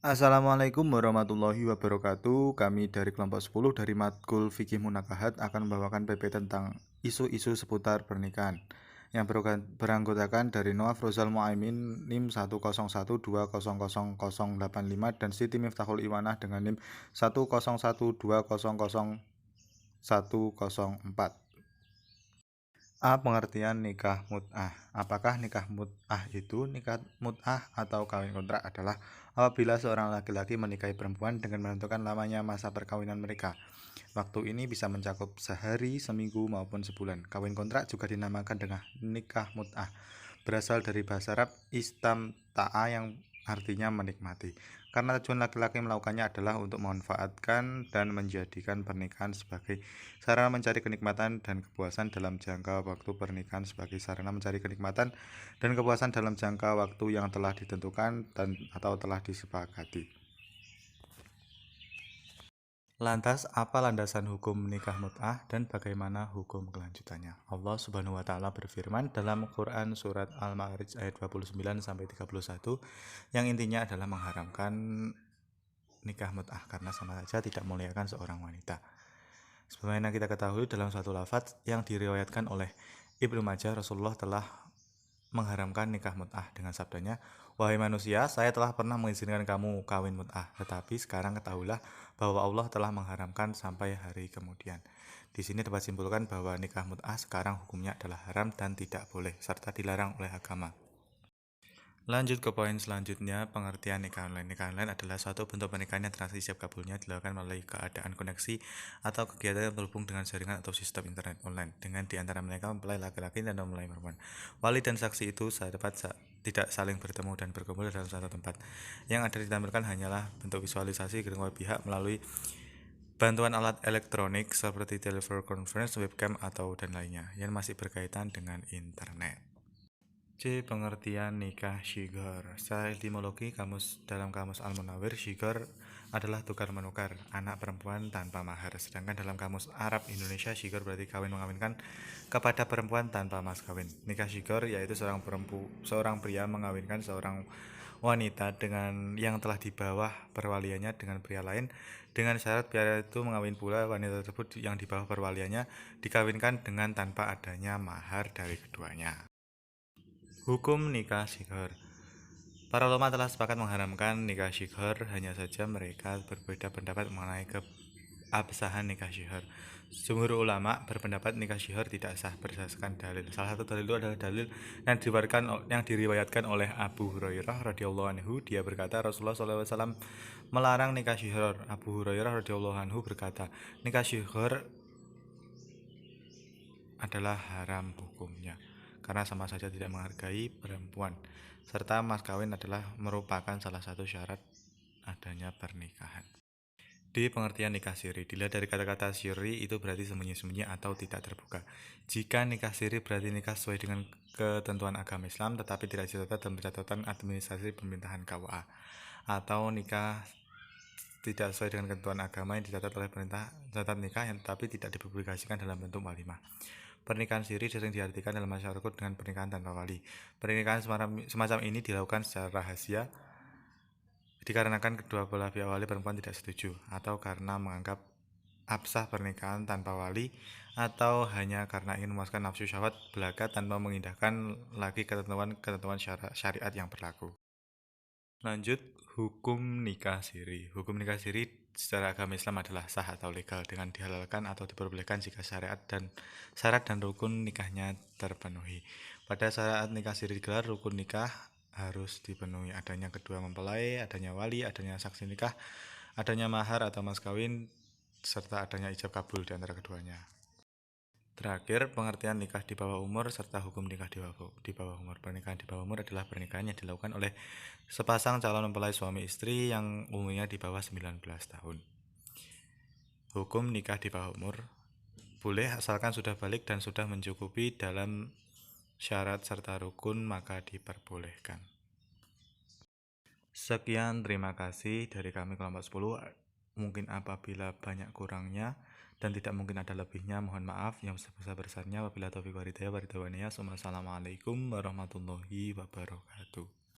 Assalamualaikum warahmatullahi wabarakatuh. Kami dari kelompok 10 dari Matkul Fikih Munakahat akan membawakan PP tentang isu-isu seputar pernikahan yang beranggotakan dari Noaf Rozal Muaimin NIM 101200085 dan Siti Miftahul Iwanah dengan NIM 10120000104. A. Pengertian nikah mut'ah. Apakah nikah mut'ah itu? Nikah mut'ah atau kawin kontrak adalah apabila seorang laki-laki menikahi perempuan dengan menentukan lamanya masa perkawinan mereka. Waktu ini bisa mencakup sehari, seminggu, maupun sebulan. Kawin kontrak juga dinamakan dengan nikah mut'ah. Berasal dari bahasa Arab istamta'a yang artinya menikmati. Karena tujuan laki-laki melakukannya adalah untuk memanfaatkan dan menjadikan pernikahan sebagai sarana mencari kenikmatan dan kepuasan dalam jangka waktu pernikahan sebagai sarana mencari kenikmatan dan kepuasan dalam jangka waktu yang telah ditentukan dan atau telah disepakati. Lantas, apa landasan hukum nikah mut'ah dan bagaimana hukum kelanjutannya? Allah Subhanahu wa taala berfirman dalam Quran surat Al-Ma'arij ayat 29 sampai 31 yang intinya adalah mengharamkan nikah mut'ah karena sama saja tidak memuliakan seorang wanita. Sebagaimana kita ketahui dalam suatu lafaz yang diriwayatkan oleh Ibnu Majah, Rasulullah telah mengharamkan nikah mut'ah dengan sabdanya, "Wahai manusia, saya telah pernah mengizinkan kamu kawin mut'ah, tetapi sekarang ketahuilah bahwa Allah telah mengharamkan sampai hari kemudian." Di sini dapat simpulkan bahwa nikah mut'ah sekarang hukumnya adalah haram dan tidak boleh serta dilarang oleh agama. Lanjut ke poin selanjutnya, pengertian nikah online. Nikah online adalah suatu bentuk pernikahan yang transaksi siap kabulnya dilakukan melalui keadaan koneksi atau kegiatan yang terhubung dengan jaringan atau sistem internet online dengan diantara mereka mempelai laki-laki dan mempelai perempuan. Wali dan saksi itu tidak saling bertemu dan berkumpul dalam satu tempat. Yang ada ditampilkan hanyalah bentuk visualisasi kedua pihak melalui bantuan alat elektronik seperti telepon conference, webcam, atau dan lainnya yang masih berkaitan dengan internet. C. Pengertian nikah syighar. Secara etimologi dalam kamus Al-Munawwir, syighar adalah tukar-menukar, anak perempuan tanpa mahar. Sedangkan dalam kamus Arab Indonesia, syighar berarti kawin mengawinkan kepada perempuan tanpa mas kawin. Nikah syighar yaitu seorang pria mengawinkan seorang wanita dengan yang telah di bawah perwaliannya dengan pria lain dengan syarat pria itu mengawin pula wanita tersebut yang di bawah perwaliannya dikawinkan dengan tanpa adanya mahar dari keduanya. Hukum nikah syighar. Para ulama telah sepakat mengharamkan nikah syighar, hanya saja mereka berbeda pendapat mengenai keabsahan nikah syighar. Jumhur ulama berpendapat nikah syighar tidak sah berdasarkan dalil. Salah satu dalil itu adalah dalil yang diriwayatkan oleh Abu Hurairah radhiyallahu anhu. Dia berkata Rasulullah SAW melarang nikah syighar. Abu Hurairah radhiyallahu anhu berkata, nikah syighar adalah haram hukumnya karena sama saja tidak menghargai perempuan, serta mas kawin adalah merupakan salah satu syarat adanya pernikahan. Di pengertian nikah siri, dilihat dari kata-kata siri itu berarti sembunyi-sembunyi atau tidak terbuka. Jika nikah siri berarti nikah sesuai dengan ketentuan agama Islam tetapi tidak dicatat dalam catatan administrasi pemerintahan KUA, atau nikah tidak sesuai dengan ketentuan agama yang dicatat oleh pemerintah catat nikah yang tetapi tidak dipublikasikan dalam bentuk walimah. Pernikahan siri sering diartikan dalam masyarakat dengan pernikahan tanpa wali. Pernikahan semacam ini dilakukan secara rahasia dikarenakan kedua belah pihak wali perempuan tidak setuju, atau karena menganggap absah pernikahan tanpa wali, atau hanya karena ingin memuaskan nafsu syahwat belaka tanpa mengindahkan lagi ketentuan syariat yang berlaku. Lanjut, hukum nikah siri. Hukum nikah siri secara agama Islam adalah sah atau legal dengan dihalalkan atau diperbolehkan jika syarat dan rukun nikahnya terpenuhi. Pada saat nikah siri digelar, rukun nikah harus dipenuhi, adanya kedua mempelai, adanya wali, adanya saksi nikah, adanya mahar atau mas kawin, serta adanya ijab kabul di antara keduanya. Terakhir, pengertian nikah di bawah umur serta hukum nikah di bawah umur. Pernikahan di bawah umur adalah pernikahan yang dilakukan oleh sepasang calon mempelai suami istri yang umurnya di bawah 19 tahun. Hukum nikah di bawah umur boleh asalkan sudah balik dan sudah mencukupi dalam syarat serta rukun, maka diperbolehkan. Sekian, terima kasih dari kami kelompok 10. Mungkin apabila banyak kurangnya dan tidak mungkin ada lebihnya, mohon maaf yang sebesar-besarnya. Wabillahi taufiq wal hidayah. Wassalamualaikum warahmatullahi wabarakatuh.